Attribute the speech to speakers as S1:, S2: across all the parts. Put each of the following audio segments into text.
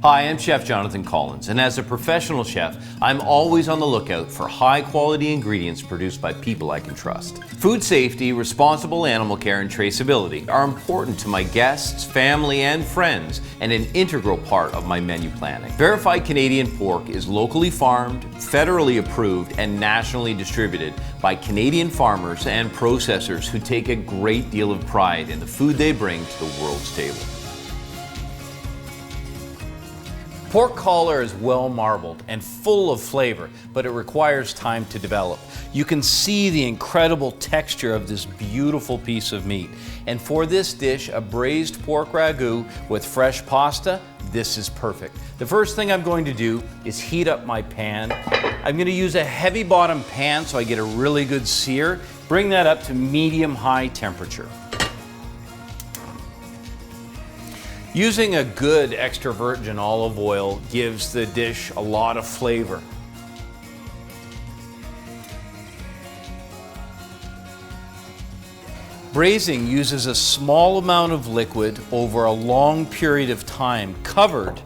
S1: Hi, I'm Chef Jonathan Collins, and as a professional chef, I'm always on the lookout for high-quality ingredients produced by people I can trust. Food safety, responsible animal care, and traceability are important to my guests, family, and friends, and an integral part of my menu planning. Verified Canadian pork is locally farmed, federally approved, and nationally distributed by Canadian farmers and processors who take a great deal of pride in the food they bring to the world's table. Pork collar is well marbled and full of flavor, but it requires time to develop. You can see the incredible texture of this beautiful piece of meat. And for this dish, a braised pork ragu with fresh pasta, this is perfect. The first thing I'm going to do is heat up my pan. I'm going to use a heavy bottom pan so I get a really good sear. Bring that up to medium-high temperature. Using a good extra virgin olive oil gives the dish a lot of flavor. Braising uses a small amount of liquid over a long period of time, covered.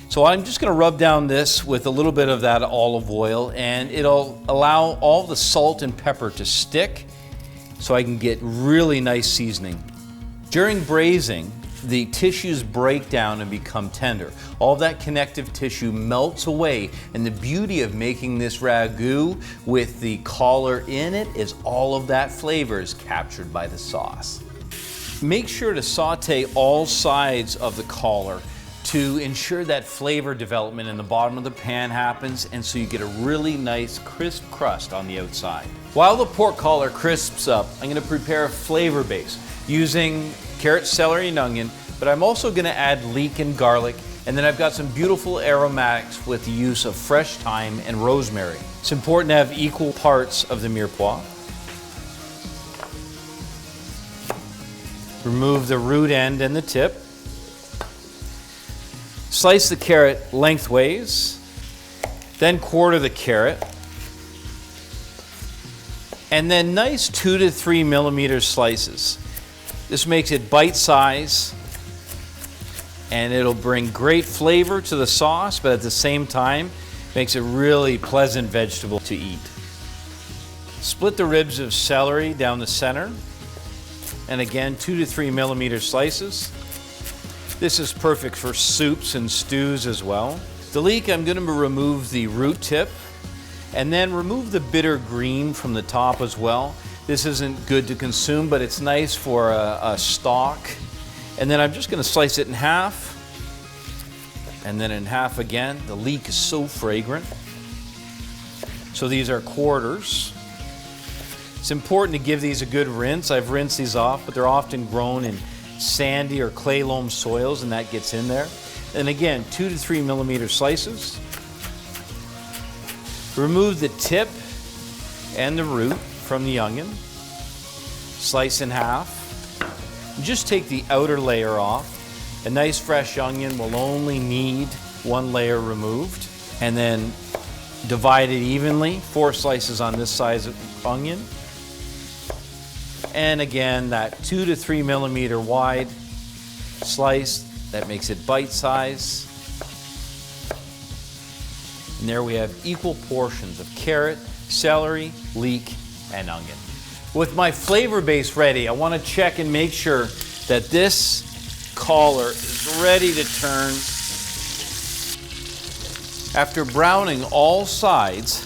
S1: So I'm just going to rub down this with a little bit of that olive oil, and it'll allow all the salt and pepper to stick so I can get really nice seasoning. During braising, the tissues break down and become tender. All that connective tissue melts away, and the beauty of making this ragu with the collar in it is all of that flavor is captured by the sauce. Make sure to saute all sides of the collar to ensure that flavor development in the bottom of the pan happens, and so you get a really nice crisp crust on the outside. While the pork collar crisps up, I'm going to prepare a flavor base using carrot, celery, and onion, but I'm also going to add leek and garlic, and then I've got some beautiful aromatics with the use of fresh thyme and rosemary. It's important to have equal parts of the mirepoix. Remove the root end and the tip. Slice the carrot lengthways, then quarter the carrot, and then nice 2 to 3 millimeter slices. This makes it bite-size, and it'll bring great flavor to the sauce, but at the same time, makes a really pleasant vegetable to eat. Split the ribs of celery down the center, and again, 2 to 3 millimeter slices. This is perfect for soups and stews as well. The leek, I'm going to remove the root tip, and then remove the bitter green from the top as well. This isn't good to consume, but it's nice for a stock. And then I'm just going to slice it in half, and then in half again. The leek is so fragrant. So these are quarters. It's important to give these a good rinse. I've rinsed these off, but they're often grown in sandy or clay loam soils, and that gets in there. And again, 2 to 3 millimeter slices. Remove the tip and the root from the onion. Slice in half. Just take the outer layer off. A nice fresh onion will only need 1 layer removed. And then divide it evenly, 4 slices on this size of onion. And again, that 2 to 3 millimeter wide slice, that makes it bite size. And there we have equal portions of carrot, celery, leek, and onion. With my flavor base ready, I want to check and make sure that this collar is ready to turn. After browning all sides,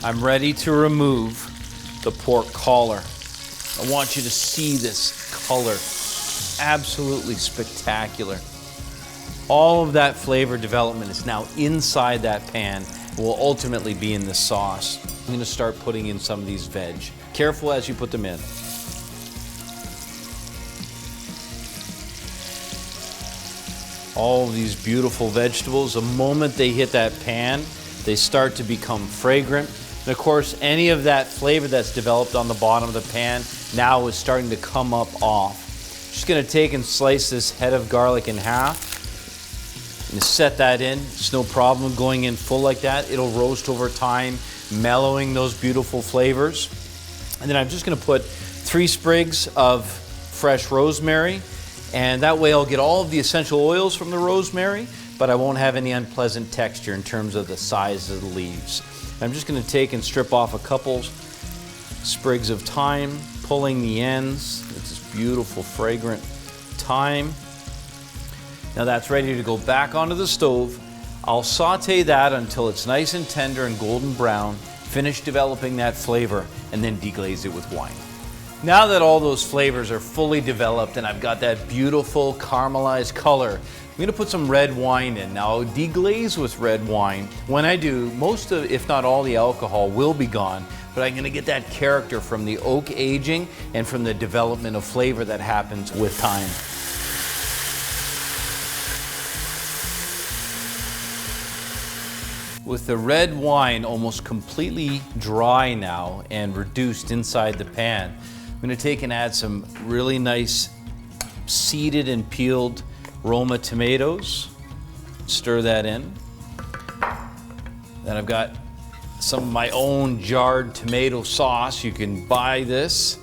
S1: I'm ready to remove the pork collar. I want you to see this color. Absolutely spectacular. All of that flavor development is now inside that pan and will ultimately be in the sauce. I'm going to start putting in some of these veg. Careful as you put them in. All of these beautiful vegetables, the moment they hit that pan, they start to become fragrant. And of course, any of that flavor that's developed on the bottom of the pan now is starting to come up off. Just going to take and slice this head of garlic in half. And set that in. It's no problem going in full like that. It'll roast over time, mellowing those beautiful flavors. And then I'm just going to put 3 sprigs of fresh rosemary, and that way I'll get all of the essential oils from the rosemary, but I won't have any unpleasant texture in terms of the size of the leaves. I'm just going to take and strip off a couple sprigs of thyme, pulling the ends. It's this beautiful, fragrant thyme. Now that's ready to go back onto the stove. I'll saute that until it's nice and tender and golden brown, finish developing that flavor, and then deglaze it with wine. Now that all those flavors are fully developed and I've got that beautiful caramelized color, I'm going to put some red wine in. Now I'll deglaze with red wine. When I do, most of, if not all, the alcohol will be gone, but I'm going to get that character from the oak aging and from the development of flavor that happens with time. With the red wine almost completely dry now and reduced inside the pan, I'm going to take and add some really nice seeded and peeled Roma tomatoes. Stir that in. Then I've got some of my own jarred tomato sauce. You can buy this,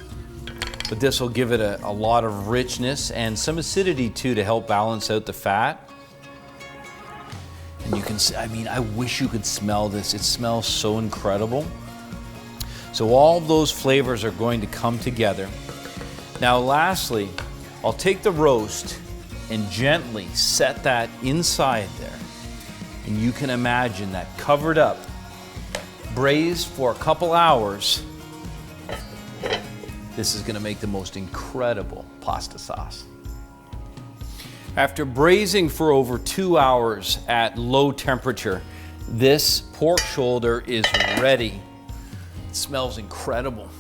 S1: but this will give it a lot of richness and some acidity too to help balance out the fat. And you can see, I mean, I wish you could smell this. It smells so incredible. So all of those flavors are going to come together. Now lastly, I'll take the roast and gently set that inside there. And you can imagine that covered up, braised for a couple hours. This is going to make the most incredible pasta sauce. After braising for over 2 hours at low temperature, this pork shoulder is ready. It smells incredible.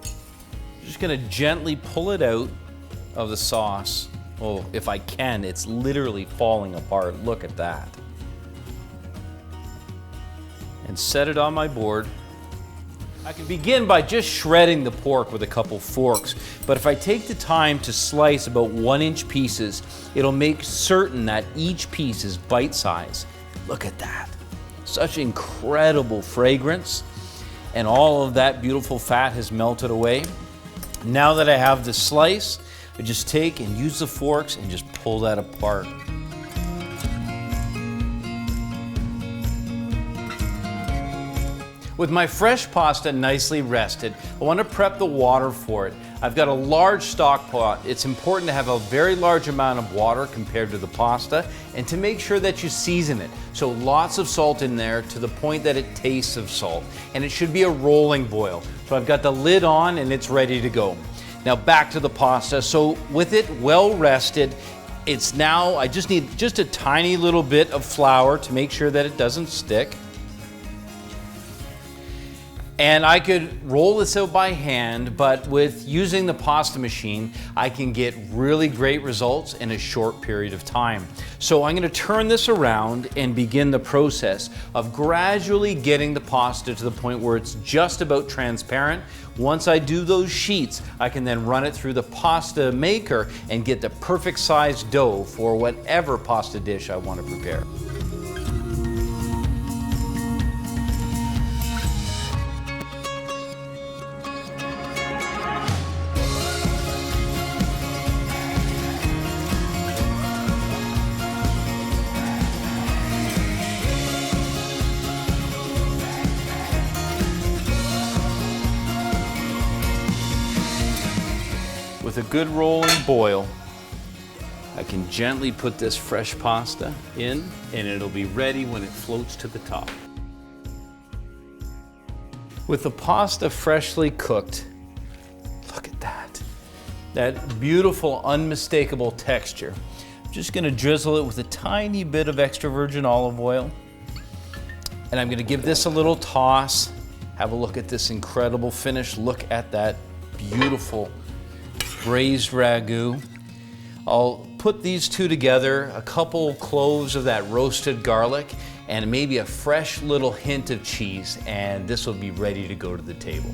S1: I'm just going to gently pull it out of the sauce. Oh, if I can, it's literally falling apart. Look at that. And set it on my board. I can begin by just shredding the pork with a couple forks, but if I take the time to slice about 1-inch pieces, it'll make certain that each piece is bite-sized. Look at that. Such incredible fragrance, and all of that beautiful fat has melted away. Now that I have the slice, I just take and use the forks and just pull that apart. With my fresh pasta nicely rested, I want to prep the water for it. I've got a large stock pot. It's important to have a very large amount of water compared to the pasta and to make sure that you season it. So lots of salt in there to the point that it tastes of salt. And it should be a rolling boil. So I've got the lid on and it's ready to go. Now back to the pasta. So with it well rested, it's now, I just need just a tiny little bit of flour to make sure that it doesn't stick. And I could roll this out by hand, but with using the pasta machine, I can get really great results in a short period of time. So I'm going to turn this around and begin the process of gradually getting the pasta to the point where it's just about transparent. Once I do those sheets, I can then run it through the pasta maker and get the perfect size dough for whatever pasta dish I want to prepare. With a good rolling boil, I can gently put this fresh pasta in and it'll be ready when it floats to the top. With the pasta freshly cooked, look at that. That beautiful, unmistakable texture. I'm just gonna drizzle it with a tiny bit of extra virgin olive oil. And I'm gonna give this a little toss. Have a look at this incredible finish. Look at that beautiful braised ragu. I'll put these two together, a couple cloves of that roasted garlic, and maybe a fresh little hint of cheese, and this will be ready to go to the table.